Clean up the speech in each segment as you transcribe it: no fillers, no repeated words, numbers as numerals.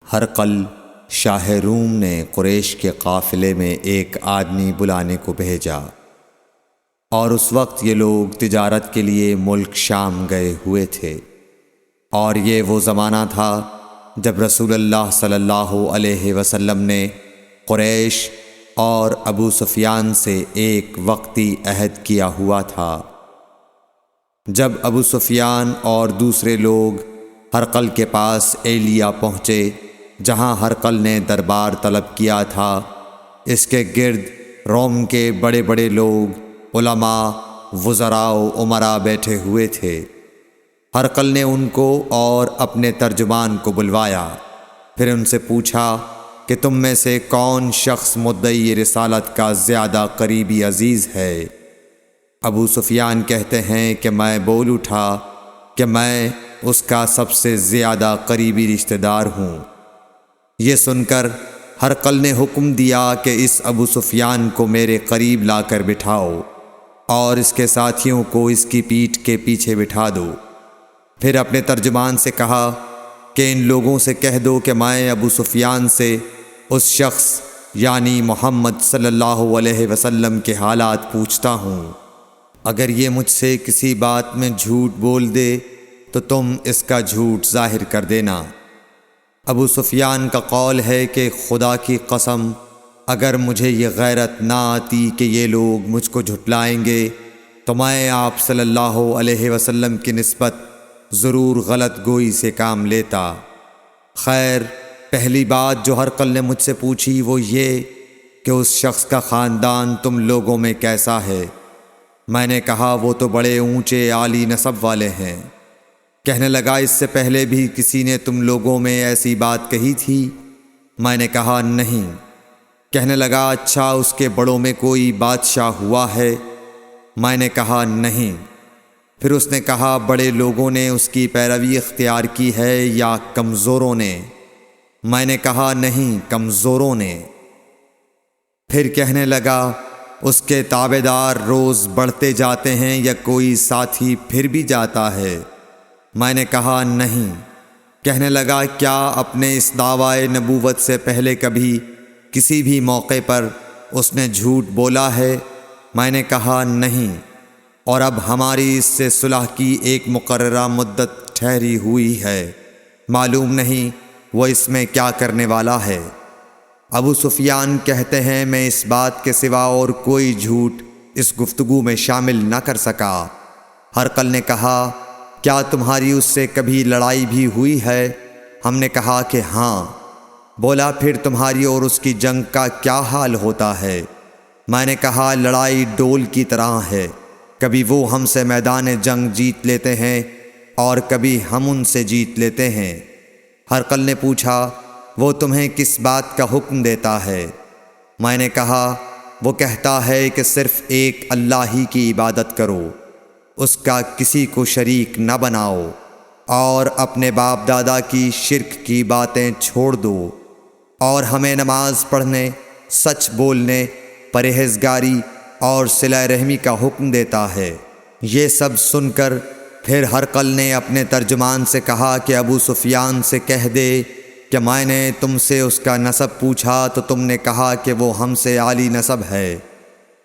ہرقل شاہ روم نے قریش کے قافلے میں ایک آدمی بلانے کو بھیجا، اور اس وقت یہ لوگ تجارت کے لیے ملک شام گئے ہوئے تھے، اور یہ وہ زمانہ تھا جب رسول اللہ صلی اللہ علیہ وسلم نے قریش اور ابو سفیان سے ایک وقتی عہد کیا ہوا تھا۔ جب ابو سفیان اور دوسرے لوگ ہرقل کے پاس ایلیا پہنچے جہاں ہرقل نے دربار طلب کیا تھا، اس کے گرد روم کے بڑے بڑے لوگ، علماء، وزراء و امراء بیٹھے ہوئے تھے۔ ہرقل نے ان کو اور اپنے ترجمان کو بلوایا، پھر ان سے پوچھا کہ تم میں سے کون شخص مدعی رسالت کا زیادہ قریبی عزیز ہے؟ ابو سفیان کہتے ہیں کہ میں بول اٹھا کہ میں اس کا سب سے زیادہ قریبی رشتہ دار ہوں۔ یہ سن کر ہرقل نے حکم دیا کہ اس ابو سفیان کو میرے قریب لا کر بٹھاؤ اور اس کے ساتھیوں کو اس کی پیٹھ کے پیچھے بٹھا دو۔ پھر اپنے ترجمان سے کہا کہ ان لوگوں سے کہہ دو کہ میں ابو سفیان سے اس شخص یعنی محمد صلی اللہ علیہ وسلم کے حالات پوچھتا ہوں۔ اگر یہ مجھ سے کسی بات میں جھوٹ بول دے تو تم اس کا جھوٹ ظاہر کر دینا۔ ابو سفیان کا قول ہے کہ خدا کی قسم اگر مجھے یہ غیرت نہ آتی کہ یہ لوگ مجھ کو جھٹلائیں گے تو میں آپ صلی اللہ علیہ وسلم کی نسبت ضرور غلط گوئی سے کام لیتا۔ خیر، پہلی بات جو ہرقل نے مجھ سے پوچھی وہ یہ کہ اس شخص کا خاندان تم لوگوں میں کیسا ہے؟ میں نے کہا وہ تو بڑے اونچے عالی نسب والے ہیں۔ کہنے لگا اس سے پہلے بھی کسی نے تم لوگوں میں ایسی بات کہی تھی؟ میں نے کہا نہیں۔ کہنے لگا اچھا اس کے بڑوں میں کوئی بادشاہ ہوا ہے؟ میں نے کہا نہیں۔ پھر اس نے کہا بڑے لوگوں نے اس کی پیروی اختیار کی ہے یا کمزوروں نے؟ میں نے کہا نہیں، کمزوروں نے۔ پھر کہنے لگا اس کے تابعدار روز بڑھتے جاتے ہیں یا کوئی ساتھی پھر بھی جاتا ہے؟ میں نے کہا نہیں۔ کہنے لگا کیا اپنے اس دعوی نبوت سے پہلے کبھی کسی بھی موقع پر اس نے جھوٹ بولا ہے؟ میں نے کہا نہیں، اور اب ہماری اس سے صلح کی ایک مقررہ مدت ٹھہری ہوئی ہے، معلوم نہیں وہ اس میں کیا کرنے والا ہے۔ ابو سفیان کہتے ہیں میں اس بات کے سوا اور کوئی جھوٹ اس گفتگو میں شامل نہ کر سکا۔ ہرقل نے کہا کیا تمہاری اس سے کبھی لڑائی بھی ہوئی ہے؟ ہم نے کہا کہ ہاں۔ بولا پھر تمہاری اور اس کی جنگ کا کیا حال ہوتا ہے؟ میں نے کہا لڑائی ڈول کی طرح ہے، کبھی وہ ہم سے میدان جنگ جیت لیتے ہیں اور کبھی ہم ان سے جیت لیتے ہیں۔ ہرقل نے پوچھا وہ تمہیں کس بات کا حکم دیتا ہے؟ میں نے کہا وہ کہتا ہے کہ صرف ایک اللہ ہی کی عبادت کرو، اس کا کسی کو شریک نہ بناؤ، اور اپنے باپ دادا کی شرک کی باتیں چھوڑ دو، اور ہمیں نماز پڑھنے، سچ بولنے، پرہیزگاری اور صلہ رحمی کا حکم دیتا ہے۔ یہ سب سن کر پھر ہرقل نے اپنے ترجمان سے کہا کہ ابو سفیان سے کہہ دے کہ میں نے تم سے اس کا نسب پوچھا تو تم نے کہا کہ وہ ہم سے عالی نسب ہے،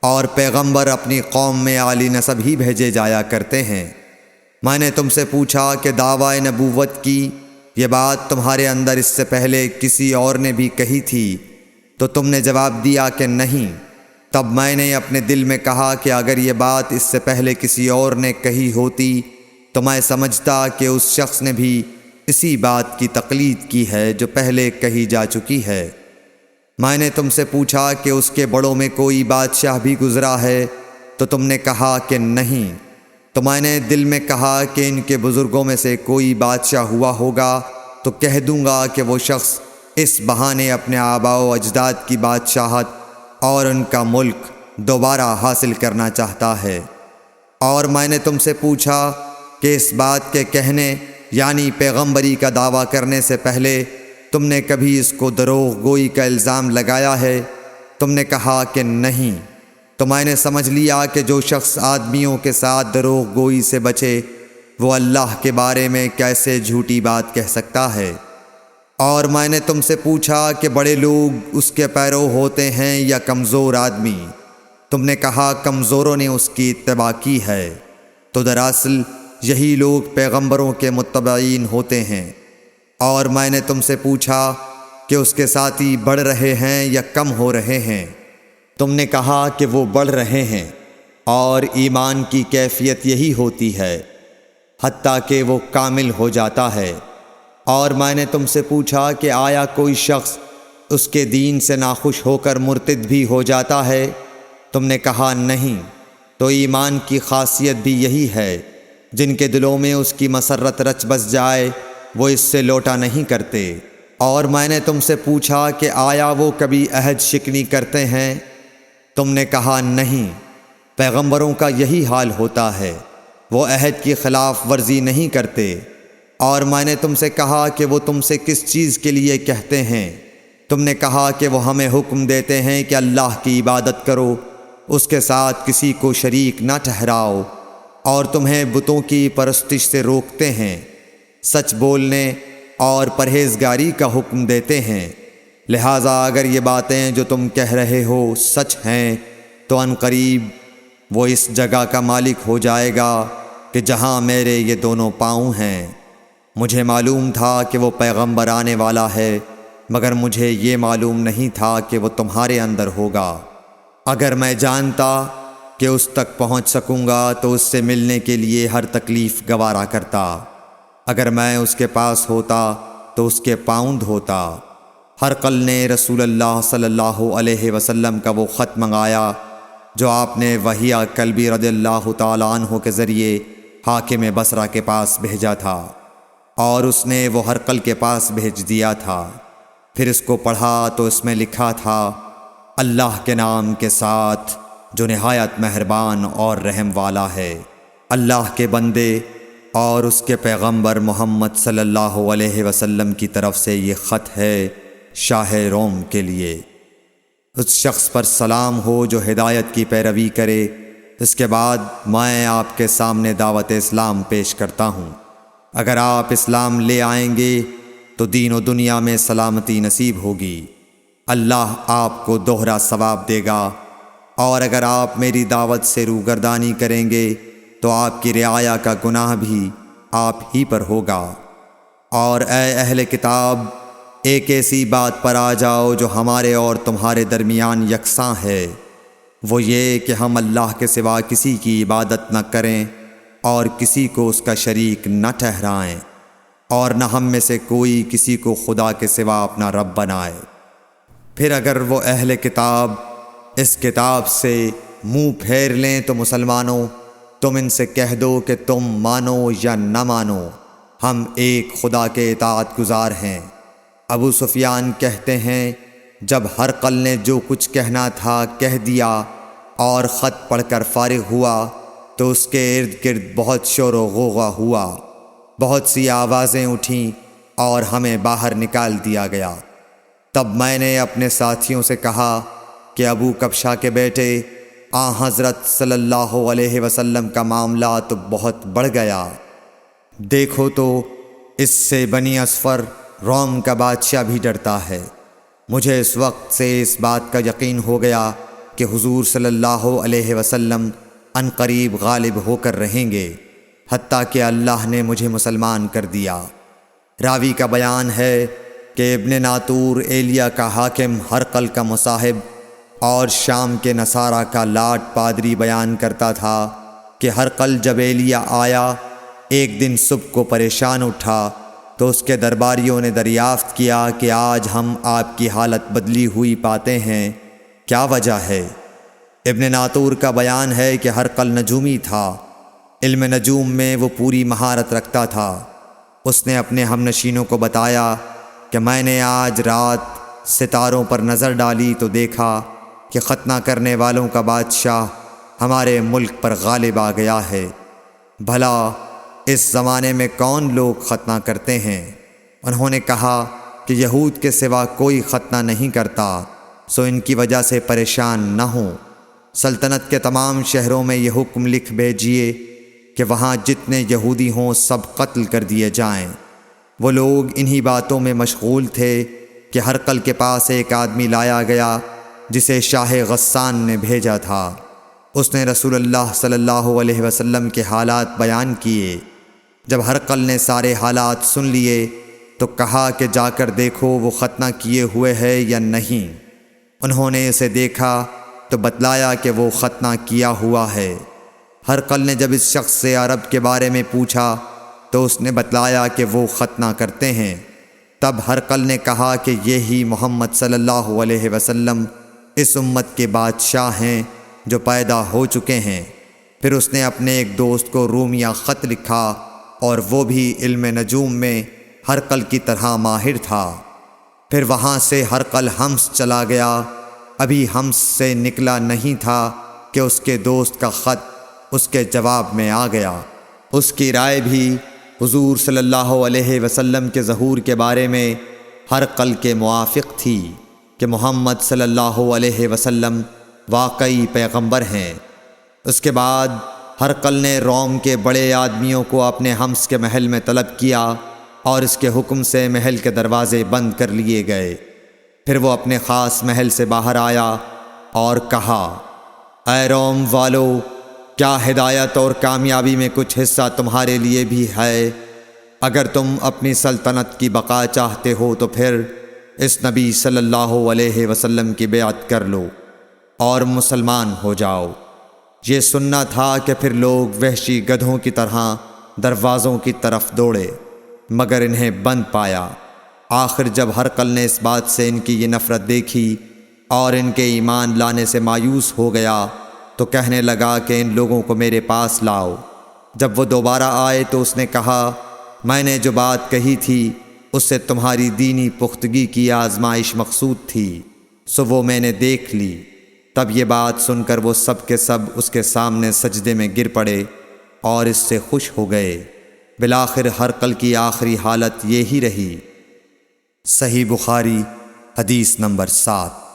اور پیغمبر اپنی قوم میں عالی نسب ہی بھیجے جایا کرتے ہیں۔ میں نے تم سے پوچھا کہ دعوی نبوت کی یہ بات تمہارے اندر اس سے پہلے کسی اور نے بھی کہی تھی؟ تو تم نے جواب دیا کہ نہیں۔ تب میں نے اپنے دل میں کہا کہ اگر یہ بات اس سے پہلے کسی اور نے کہی ہوتی تو میں سمجھتا کہ اس شخص نے بھی اسی بات کی تقلید کی ہے جو پہلے کہی جا چکی ہے۔ میں نے تم سے پوچھا کہ اس کے بڑوں میں کوئی بادشاہ بھی گزرا ہے؟ تو تم نے کہا کہ نہیں۔ تو میں نے دل میں کہا کہ ان کے بزرگوں میں سے کوئی بادشاہ ہوا ہوگا تو کہہ دوں گا کہ وہ شخص اس بہانے اپنے آباء و اجداد کی بادشاہت اور ان کا ملک دوبارہ حاصل کرنا چاہتا ہے۔ اور میں نے تم سے پوچھا کہ اس بات کے کہنے یعنی پیغمبری کا دعویٰ کرنے سے پہلے تم نے کبھی اس کو دروغ گوئی کا الزام لگایا ہے؟ تم نے کہا کہ نہیں۔ تو میں نے سمجھ لیا کہ جو شخص آدمیوں کے ساتھ دروغ گوئی سے بچے وہ اللہ کے بارے میں کیسے جھوٹی بات کہہ سکتا ہے۔ اور میں نے تم سے پوچھا کہ بڑے لوگ اس کے پیرو ہوتے ہیں یا کمزور آدمی؟ تم نے کہا کمزوروں نے اس کی اتباع کی ہے۔ تو دراصل یہی لوگ پیغمبروں کے متبعین ہوتے ہیں۔ اور میں نے تم سے پوچھا کہ اس کے ساتھی بڑھ رہے ہیں یا کم ہو رہے ہیں؟ تم نے کہا کہ وہ بڑھ رہے ہیں، اور ایمان کی کیفیت یہی ہوتی ہے حتیٰ کہ وہ کامل ہو جاتا ہے۔ اور میں نے تم سے پوچھا کہ آیا کوئی شخص اس کے دین سے ناخوش ہو کر مرتد بھی ہو جاتا ہے؟ تم نے کہا نہیں۔ تو ایمان کی خاصیت بھی یہی ہے، جن کے دلوں میں اس کی مسرت رچ بس جائے وہ اس سے لوٹا نہیں کرتے۔ اور میں نے تم سے پوچھا کہ آیا وہ کبھی عہد شکنی کرتے ہیں؟ تم نے کہا نہیں۔ پیغمبروں کا یہی حال ہوتا ہے، وہ عہد کی خلاف ورزی نہیں کرتے۔ اور میں نے تم سے کہا کہ وہ تم سے کس چیز کے لیے کہتے ہیں؟ تم نے کہا کہ وہ ہمیں حکم دیتے ہیں کہ اللہ کی عبادت کرو، اس کے ساتھ کسی کو شریک نہ ٹھہراؤ، اور تمہیں بتوں کی پرستش سے روکتے ہیں، سچ بولنے اور پرہیزگاری کا حکم دیتے ہیں۔ لہٰذا اگر یہ باتیں جو تم کہہ رہے ہو سچ ہیں تو عنقریب وہ اس جگہ کا مالک ہو جائے گا کہ جہاں میرے یہ دونوں پاؤں ہیں۔ مجھے معلوم تھا کہ وہ پیغمبر آنے والا ہے، مگر مجھے یہ معلوم نہیں تھا کہ وہ تمہارے اندر ہوگا۔ اگر میں جانتا کہ اس تک پہنچ سکوں گا تو اس سے ملنے کے لیے ہر تکلیف گوارا کرتا۔ اگر میں اس کے پاس ہوتا تو اس کے پاؤں دھوتا۔ ہرقل نے رسول اللہ صلی اللہ علیہ وسلم کا وہ خط منگایا جو آپ نے وحیہ کلبی رضی اللہ تعالیٰ عنہ کے ذریعے حاکم بصرہ کے پاس بھیجا تھا، اور اس نے وہ ہرقل کے پاس بھیج دیا تھا۔ پھر اس کو پڑھا تو اس میں لکھا تھا، اللہ کے نام کے ساتھ جو نہایت مہربان اور رحم والا ہے۔ اللہ کے بندے اور اس کے پیغمبر محمد صلی اللہ علیہ وسلم کی طرف سے یہ خط ہے شاہ روم کے لیے۔ اس شخص پر سلام ہو جو ہدایت کی پیروی کرے۔ اس کے بعد میں آپ کے سامنے دعوت اسلام پیش کرتا ہوں۔ اگر آپ اسلام لے آئیں گے تو دین و دنیا میں سلامتی نصیب ہوگی، اللہ آپ کو دوہرا ثواب دے گا۔ اور اگر آپ میری دعوت سے روگردانی کریں گے تو آپ کی رعایا کا گناہ بھی آپ ہی پر ہوگا۔ اور اے اہل کتاب، ایک ایسی بات پر آ جاؤ جو ہمارے اور تمہارے درمیان یکساں ہے، وہ یہ کہ ہم اللہ کے سوا کسی کی عبادت نہ کریں اور کسی کو اس کا شریک نہ ٹھہرائیں، اور نہ ہم میں سے کوئی کسی کو خدا کے سوا اپنا رب بنائے۔ پھر اگر وہ اہل کتاب اس کتاب سے منہ پھیر لیں تو مسلمانوں، تم ان سے کہہ دو کہ تم مانو یا نہ مانو، ہم ایک خدا کے اطاعت گزار ہیں۔ ابو سفیان کہتے ہیں، جب ہرقل نے جو کچھ کہنا تھا کہہ دیا اور خط پڑھ کر فارغ ہوا تو اس کے ارد گرد بہت شور و غوغا ہوا، بہت سی آوازیں اٹھیں اور ہمیں باہر نکال دیا گیا۔ تب میں نے اپنے ساتھیوں سے کہا کہ ابو کبشہ کے بیٹے حضرت صلی اللہ علیہ وسلم کا معاملہ تو بہت بڑھ گیا۔ دیکھو تو اس سے بنی اصفر روم کا بادشاہ بھی ڈرتا ہے۔ مجھے اس وقت سے اس بات کا یقین ہو گیا کہ حضور صلی اللہ علیہ وسلم عنقریب غالب ہو کر رہیں گے، حتیٰ کہ اللہ نے مجھے مسلمان کر دیا۔ راوی کا بیان ہے کہ ابن ناطور ایلیا کا حاکم ہرقل کا مصاحب اور شام کے نصارہ کا لاٹ پادری بیان کرتا تھا کہ ہرقل جب ایلیا آیا ایک دن صبح کو پریشان اٹھا تو اس کے درباریوں نے دریافت کیا کہ آج ہم آپ کی حالت بدلی ہوئی پاتے ہیں، کیا وجہ ہے؟ ابن ناطور کا بیان ہے کہ ہرقل نجومی تھا، علم نجوم میں وہ پوری مہارت رکھتا تھا۔ اس نے اپنے ہم نشینوں کو بتایا کہ میں نے آج رات ستاروں پر نظر ڈالی تو دیکھا کہ ختنہ کرنے والوں کا بادشاہ ہمارے ملک پر غالب آ گیا ہے۔ بھلا اس زمانے میں کون لوگ ختنہ کرتے ہیں؟ انہوں نے کہا کہ یہود کے سوا کوئی ختنہ نہیں کرتا، سو ان کی وجہ سے پریشان نہ ہوں۔ سلطنت کے تمام شہروں میں یہ حکم لکھ بھیجیے کہ وہاں جتنے یہودی ہوں سب قتل کر دیے جائیں۔ وہ لوگ انہی باتوں میں مشغول تھے کہ ہرقل کے پاس ایک آدمی لایا گیا جسے شاہ غسان نے بھیجا تھا۔ اس نے رسول اللہ صلی اللہ علیہ وسلم کے حالات بیان کیے۔ جب ہرقل نے سارے حالات سن لیے تو کہا کہ جا کر دیکھو وہ ختنہ کیے ہوئے ہے یا نہیں۔ انہوں نے اسے دیکھا تو بتلایا کہ وہ ختنہ کیا ہوا ہے۔ ہرقل نے جب اس شخص سے عرب کے بارے میں پوچھا تو اس نے بتلایا کہ وہ ختنہ کرتے ہیں۔ تب ہرقل نے کہا کہ یہی محمد صلی اللہ علیہ وسلم اس امت کے بادشاہ ہیں جو پیدا ہو چکے ہیں۔ پھر اس نے اپنے ایک دوست کو رومیہ خط لکھا اور وہ بھی علم نجوم میں ہرقل کی طرح ماہر تھا۔ پھر وہاں سے ہرقل حمص چلا گیا۔ ابھی حمص سے نکلا نہیں تھا کہ اس کے دوست کا خط اس کے جواب میں آ گیا۔ اس کی رائے بھی حضور صلی اللہ علیہ وسلم کے ظہور کے بارے میں ہرقل کے موافق تھی کہ محمد صلی اللہ علیہ وسلم واقعی پیغمبر ہیں۔ اس کے بعد ہرقل نے روم کے بڑے آدمیوں کو اپنے حمص کے محل میں طلب کیا اور اس کے حکم سے محل کے دروازے بند کر لیے گئے۔ پھر وہ اپنے خاص محل سے باہر آیا اور کہا، اے روم والو، کیا ہدایت اور کامیابی میں کچھ حصہ تمہارے لیے بھی ہے؟ اگر تم اپنی سلطنت کی بقا چاہتے ہو تو پھر اس نبی صلی اللہ علیہ وسلم کی بیعت کر لو اور مسلمان ہو جاؤ۔ یہ سننا تھا کہ پھر لوگ وحشی گدھوں کی طرح دروازوں کی طرف دوڑے مگر انہیں بند پایا۔ آخر جب ہرقل نے اس بات سے ان کی یہ نفرت دیکھی اور ان کے ایمان لانے سے مایوس ہو گیا تو کہنے لگا کہ ان لوگوں کو میرے پاس لاؤ۔ جب وہ دوبارہ آئے تو اس نے کہا، میں نے جو بات کہی تھی اس سے تمہاری دینی پختگی کی آزمائش مقصود تھی، سو وہ میں نے دیکھ لی۔ تب یہ بات سن کر وہ سب کے سب اس کے سامنے سجدے میں گر پڑے اور اس سے خوش ہو گئے۔ بالآخر ہرقل کی آخری حالت یہی رہی۔ صحیح بخاری حدیث نمبر 7۔